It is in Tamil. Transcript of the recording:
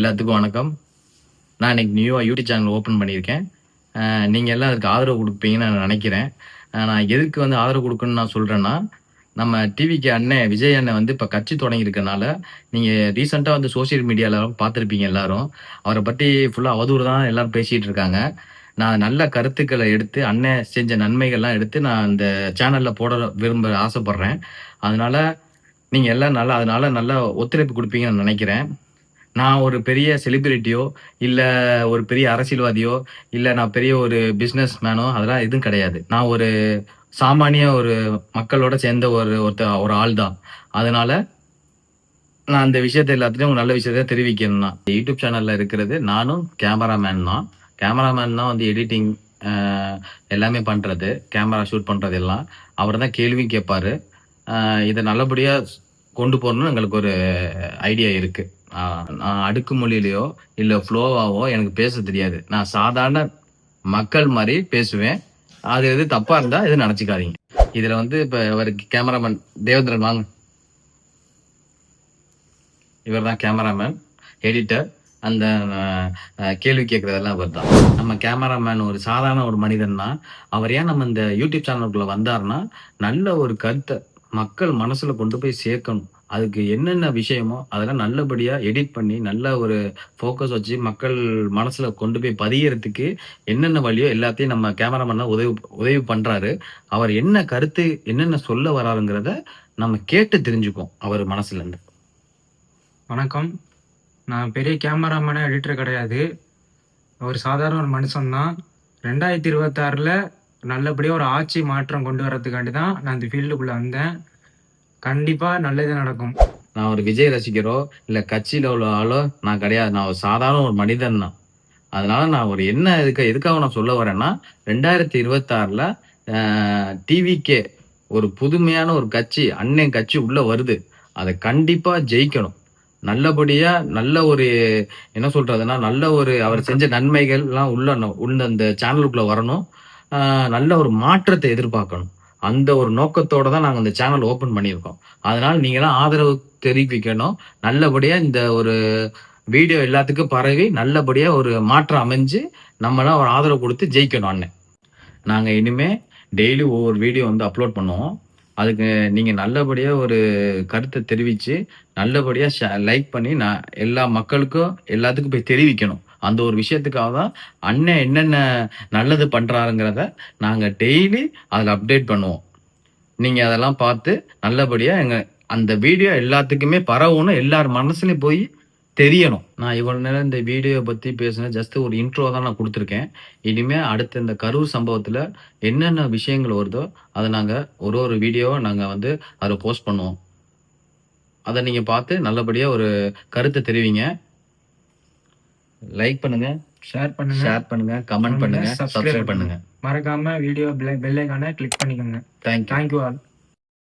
எல்லாத்துக்கும் வணக்கம். நான் இன்னைக்கு நியூவா யூடியூப் சேனல் ஓப்பன் பண்ணியிருக்கேன். நீங்க எல்லாம் அதுக்கு ஆதரவு குடுப்பீங்கன்னு நான் நெனைக்கிறேன். நான் எதுக்கு வந்து ஆதரவு குடுக்கணும்னு நான் சொல்றேன்னா, நம்ம டிவிக்கு அண்ணன் விஜய் அண்ணன் வந்து இப்ப கட்சி தொடங்கியிருக்கனால, நீங்க ரீசென்ட்டா வந்து சோசியல் மீடியால பார்த்திருப்பீங்க எல்லாரும். அவர பத்தி ஃபுல்லா அவதூறு தான் எல்லாரும் பேசிட்டு இருக்காங்க. நான் நல்ல கருத்துக்கள எடுத்து, அண்ணன் செஞ்ச நன்மைகள்லாம் எடுத்து நான் இந்த சேனல்ல போட ஆசைப்படுறேன். அதனால நீங்க எல்லாம் அதனால நல்லா ஒத்துழைப்பு குடுப்பீங்கன்னு நான் நெனைக்கிறேன். நான் ஒரு பெரிய செலிபிரிட்டியோ, இல்ல ஒரு பெரிய அரசியல்வாதியோ, இல்ல நான் பெரிய ஒரு பிசினஸ் மேனோ அதெல்லாம் எதுவும் கிடையாது. நான் ஒரு சாமானிய ஒரு மக்களோட சேர்ந்த ஒரு ஆள் தான். அதனால நான் அந்த விஷயத்த எல்லாத்துலயும் நல்ல விஷயத்த தெரிவிக்கணும் தான். யூடியூப் சேனல்ல இருக்கிறது நானும் கேமராமேன் தான். கேமராமேன் தான் வந்து எடிட்டிங் அ எல்லாமே பண்றது. கேமரா ஷூட் பண்றது எல்லாம். அவர் தான் கேள்வியும் கேட்பாரு. இத நல்லபடியா கொண்டு போணும்னு எங்களுக்கு ஒரு ஐடியா இருக்கு. ஆ நான் அடுக்குமொழியிலயோ, இல்ல ஃப்ளோவாவோ எனக்கு பேச தெரியாது. நான் சாதாரண மக்கள் மாரி பேசுவேன். அது எது தப்பா இருந்தா எதுவும் நெனச்சுக்காதீங்க. இதுல வந்து இப்ப அவருக்கு கேமராமேன் தேவேந்திரன் வாங்க. இவர் தான் கேமராமேன், எடிட்டர். அந்த கேள்வி கேட்கிறதெல்லாம் இவர் தான். நம்ம கேமராமேன் ஒரு சாதாரண ஒரு மனிதன் தான். அவர் ஏன் நம்ம இந்த யூடியூப் சேனலுக்குள்ள வந்தாருன்னா, நல்ல ஒரு கருத்த மக்கள் மனசுல கொண்டு போய் சேர்க்கணும். அதுக்கு என்னென்ன விஷயமோ அதெல்லாம் நல்லபடியா எடிட் பண்ணி, நல்ல ஒரு ஃபோக்கஸ் வச்சு மக்கள் மனசுல கொண்டு போய் பதியறதுக்கு என்னென்ன வழியோ எல்லாத்தையும் நம்ம கேமராமேன் தான் உதவி உதவி பண்றாரு. அவர் என்ன கருத்து, என்னென்ன சொல்ல வராருங்கிறத நம்ம கேட்டு தெரிஞ்சுக்குவோம், அவர் மனசுலருந்து. வணக்கம். நான் பெரிய கேமராமேனு, எடிட்டர் கிடையாது. ஒரு சாதாரண ஒரு மனுஷன் தான். 2026ல நல்லபடியா ஒரு ஆட்சி மாற்றம் கொண்டு வரதுக்காண்டி தான் நான் இந்த ஃபீல்டுக்குள்ள வந்தேன். கண்டிப்பா நல்லது நடக்கும். நான் ஒரு விஜய் ரசிகரோ, இல்ல கட்சியில உள்ள ஆளோ நான் கிடையாது. நான் ஒரு சாதாரண ஒரு மனிதன் தான். அதனால நான் ஒரு என்ன எதுக்காக நான் சொல்ல வரேன்னா, 2026ல அ டிவிகே ஒரு புதுமையான ஒரு கட்சி, அண்ணன் கட்சி உள்ள வருது. அத கண்டிப்பா ஜெயிக்கணும். நல்லபடியா நல்ல ஒரு என்ன சொல்றதுன்னா, நல்ல ஒரு அவர் செஞ்ச நன்மைகள்லாம் உள்ள அந்த சேனலுக்குள்ள வரணும். அ நல்ல ஒரு மாற்றத்த எதிர்பார்க்கணும். அந்த ஒரு நோக்கத்தோட தான் நாங்க இந்த சேனல் ஓப்பன் பண்ணியிருக்கோம். அதனால நீங்கலாம் ஆதரவு தெரிவிக்கணும். நல்லபடியா இந்த ஒரு வீடியோ எல்லாத்துக்கும் பரவி, நல்லபடியா ஒரு மாற்றம் அமைஞ்சு, நம்மலாம் ஒரு ஆதரவு குடுத்து ஜெயிக்கணும் அண்ணன். நாங்க இனிமே டெய்லி ஒவ்வொரு வீடியோ வந்து அப்லோட் பண்ணுவோம். அதுக்கு நீங்க நல்லபடியா ஒரு கருத்த தெரிவிச்சு, நல்லபடியா லைக் பண்ணி எல்லா மக்களுக்கும் எல்லாத்துக்கும் போய் தெரிவிக்கணும். அந்த ஒரு விஷயத்துக்காக தான் அண்ணன் என்னென்ன நல்லது பண்றாருங்கிறத நாங்க டெய்லி அதுல அப்டேட் பண்ணுவோம். நீங்க அதெல்லாம் பார்த்து நல்லபடியா அந்த வீடியோ எல்லாத்துக்குமே பரவணும். எல்லார் மனசுலயும் போய் தெரியணும். நான் இவ்வளவு நேரம் இந்த வீடியோ பத்தி பேசினேன். ஜஸ்ட் ஒரு இன்ட்ரோ தான் நான் குடுத்துருக்கேன். இனிமே அடுத்த இந்த கரூர் சம்பவத்துல என்னென்ன விஷயங்கள் வருதோ, அத நாங்க ஒரு வீடியோவா நாங்க வந்து அதுல போஸ்ட் பண்ணுவோம். அத நீங்க பார்த்து நல்லபடியா ஒரு கருத்த தெரிவிங்க. லைக் பண்ணுங்க, ஷேர் பண்ணுங்க, கமெண்ட் பண்ணுங்க, சப்ஸ்கிரைப் சப்ஸ்கிரைப் பண்ணுங்க. மறக்காம வீடியோ பெல் ஐகானை கிளிக் பண்ணிக்கோங்க. Thank you. Thank you all.